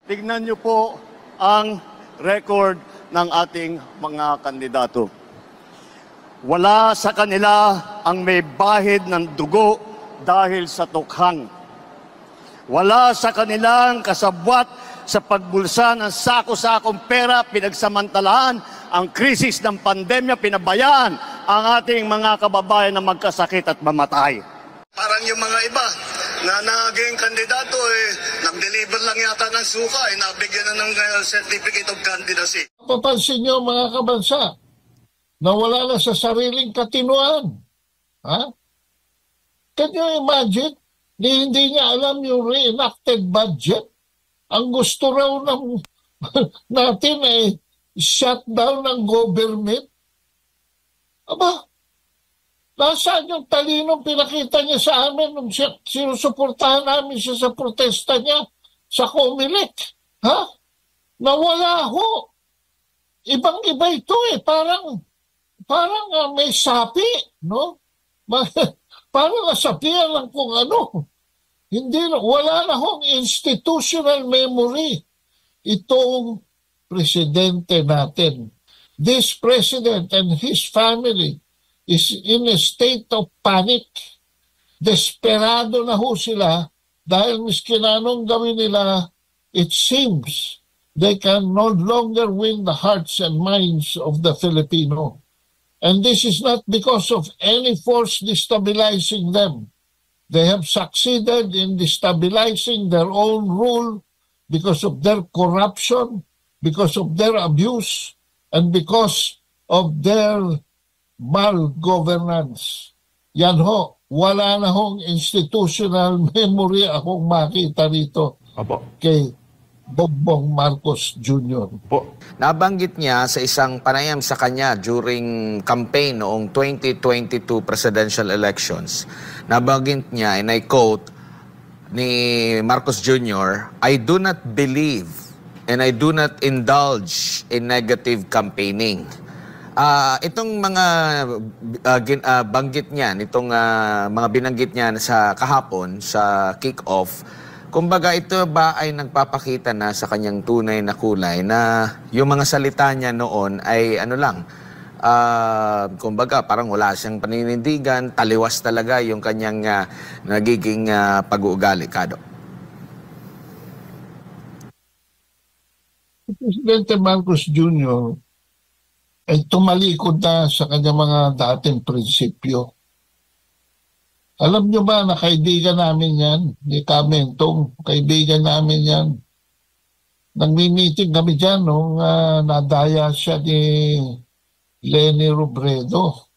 Tignan niyo po ang record ng ating mga kandidato. Wala sa kanila ang may bahid ng dugo dahil sa tukhang. Wala sa kanilang kasabwat sa pagbulsa ng sako-sakong pera, pinagsamantalahan ang krisis ng pandemya, pinabayaan ang ating mga kababayan na magkasakit at mamatay. Parang yung mga iba na naging kandidato, nag-deliver lang yata ng suka, nabigyan na ng certificate of candidacy. Papansin nyo mga kabansa, na wala na sa sariling katinuan. Ha? Can you imagine? Hindi niya alam yung reenacted budget. Ang gusto raw ng natin ay shutdown ng government. Aba, nasaan yung talinong pinakita niya sa amin nung sinusuportahan namin siya sa protesta niya sa Comelec? Ha? Nawala ho. Ibang-iba ito parang may sapi, no? Parang nasapian lang kung ano. Wala na hong institutional memory itong presidente natin. This president and his family is in a state of panic. Desperado na ho sila dahil miskin anong gawin nila, it seems they can no longer win the hearts and minds of the Filipino. And this is not because of any force destabilizing them. They have succeeded in destabilizing their own rule because of their corruption, because of their abuse, and because of their malgovernance. Yan ho, wala na hong institutional memory akong makita rito. Apo. Kay Bongbong Marcos Jr. Po. Nabanggit niya sa isang panayam sa kanya during campaign noong 2022 presidential elections. Nabanggit niya, and I quote, ni Marcos Jr., "I do not believe and I do not indulge in negative campaigning." Itong mga banggit niya, itong mga binanggit niya sa kahapon sa kick-off, kumbaga ito ba ay nagpapakita na sa kanyang tunay na kulay na yung mga salita niya noon ay ano lang, kumbaga parang wala siyang paninindigan, taliwas talaga yung kanyang nagiging pag-uugali, Kado? Presidente Marcos Jr. ay tumalikod na sa kanyang mga dating prinsipyo. Alam nyo ba na kaibigan namin yan? Ni Kamentong, kaibigan namin yan. Nagmi-meeting kami dyan nung nadaya siya ni Leni Robredo.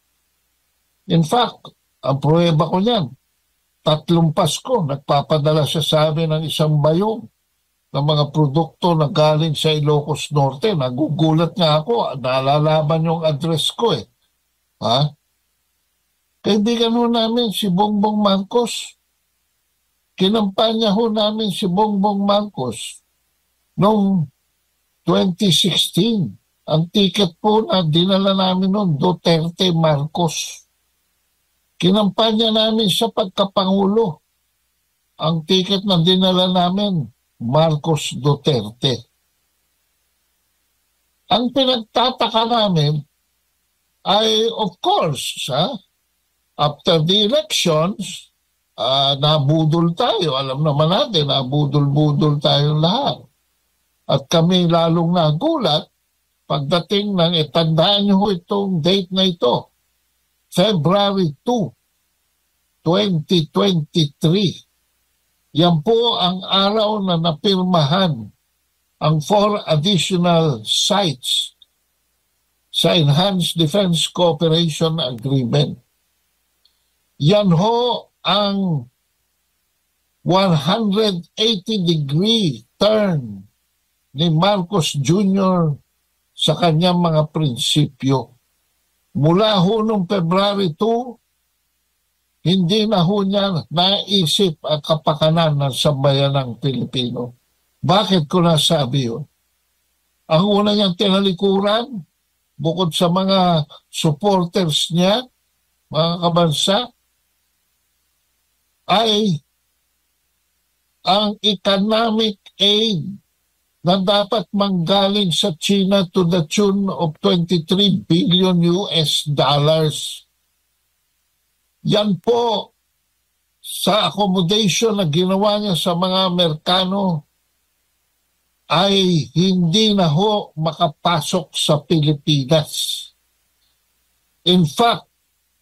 In fact, ang pruweba ko niyan, 3 Pasko, nagpapadala siya sa amin ng isang bayong ng mga produkto na galing sa Ilocos Norte. Nagugulat nga ako, nalalaman yung address ko Ha? Kaibigan ho namin si Bongbong Marcos. Kinampanya ho namin si Bongbong Marcos noong 2016. Ang ticket po na dinala namin noon, Duterte Marcos. Kinampanya namin sa pagkapangulo. Ang ticket na dinala namin, Marcos Duterte. Ang pinagtataka namin ay, of course, after the elections, nabudol tayo. Alam naman natin, nabudol-budol tayo lahat. At kami lalong nagulat pagdating ng tandaan nyo itong date na ito, February 2, 2023. Yan po ang araw na napirmahan ang 4 additional sites sa Enhanced Defense Cooperation Agreement. Yan ho ang 180-degree turn ni Marcos Jr. sa kanyang mga prinsipyo. Mula ho noong February 2, hindi na ho niya naisip ang kapakanan ng sambayanang Pilipino. Bakit ko nasabi yun? Ang una niyang tinalikuran, bukod sa mga supporters niya, mga kabansa, ay ang economic aid na dapat manggaling sa China to the tune of 23 billion US dollars. Yan po sa accommodation na ginawa niya sa mga Amerikano ay hindi na ho makapasok sa Pilipinas. In fact,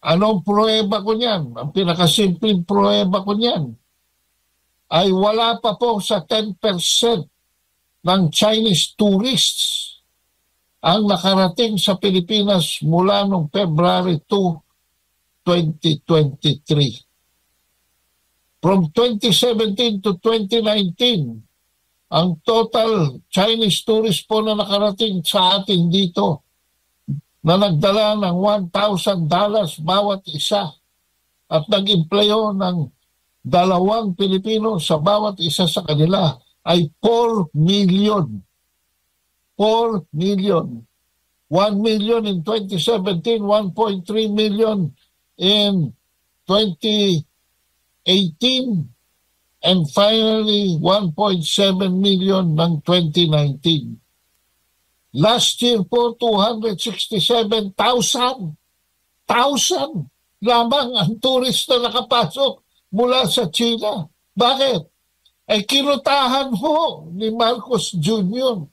anong pruweba ko niyan? Ang pinakasimpleng pruweba ko niyan ay wala pa po sa 10% ng Chinese tourists ang nakarating sa Pilipinas mula noong February 2, 2023. From 2017 to 2019, ang total Chinese tourists po na nakarating sa atin dito na nagdala ng $1,000 bawat isa at nag-empleyo ng 2 Pilipino sa bawat isa sa kanila ay 4 million. 4 million. 1 million in 2017, 1.3 million in 2018, and finally 1.7 million ng 2019. Last year po, 267,000 lamang ang tourist na nakapasok mula sa China. Bakit? Ay kinutahan ho ni Marcos Jr.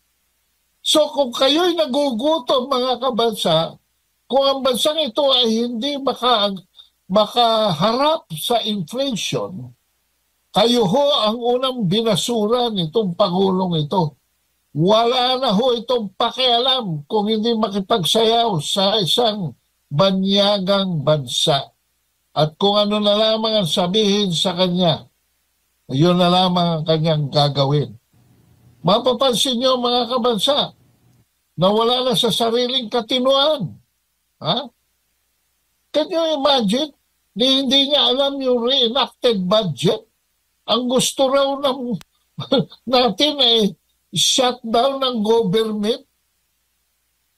So kung kayo'y nagugutom mga kabansa, kung ang bansang ito ay hindi makaharap sa inflation, kayo ho ang unang binasura nitong Pangulong ito. Wala na ho itong pakialam kung hindi makipagsayaw sa isang banyagang bansa. At kung ano na lamang ang sabihin sa kanya, yun na lamang ang kanyang gagawin. Mapapansin niyo mga kabansa, na wala na sa sariling katinuan. Ha? Can you imagine? Hindi niya alam yung reenacted budget. Ang gusto raw ng natin ay shutdown ng government.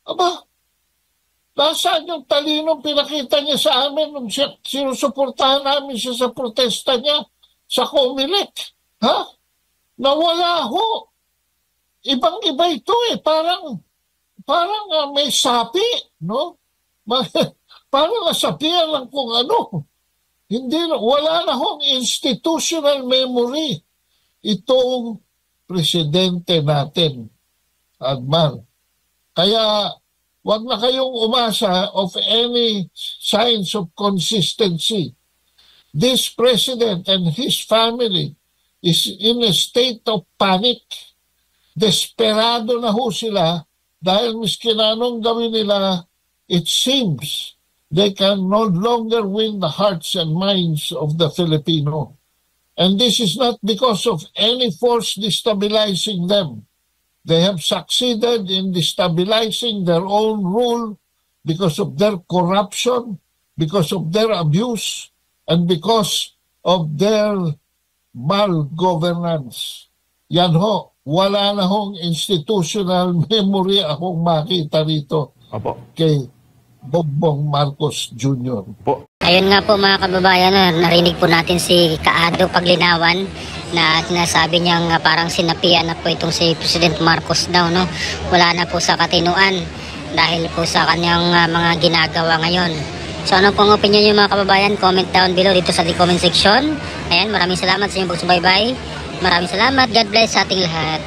Aba, nasaan yung talinong pinakita niya sa amin nung sinusuportahan namin siya sa protesta niya sa Comelec? Ha? Nawala ho. Ibang-iba ito eh. Parang may sapi, no? Parang nasapian lang kung ano. Wala na hong institutional memory itong presidente natin, Adman. Kaya wag na kayong umasa of any signs of consistency. This president and his family is in a state of panic. Desperado na ho sila dahil miski na anong gawin nila, it seems they can no longer win the hearts and minds of the Filipino. And this is not because of any force destabilizing them. They have succeeded in destabilizing their own rule because of their corruption, because of their abuse, and because of their malgovernance. Yan ho, wala na hong institutional memory akong makita rito. Opo. Kay Bongbong Marcos Jr. Po. Ayun nga po mga kababayan, narinig po natin si Kaado Paglinawan na sinasabi niyang parang sinapian na po itong si President Marcos daw, no? Wala na po sa katinuan dahil po sa kanyang mga ginagawa ngayon. So ano pong opinion niyo mga kababayan? Comment down below dito sa comment section. Ayan, maraming salamat sa inyong pagsubaybay. Maraming salamat. God bless sa ating lahat.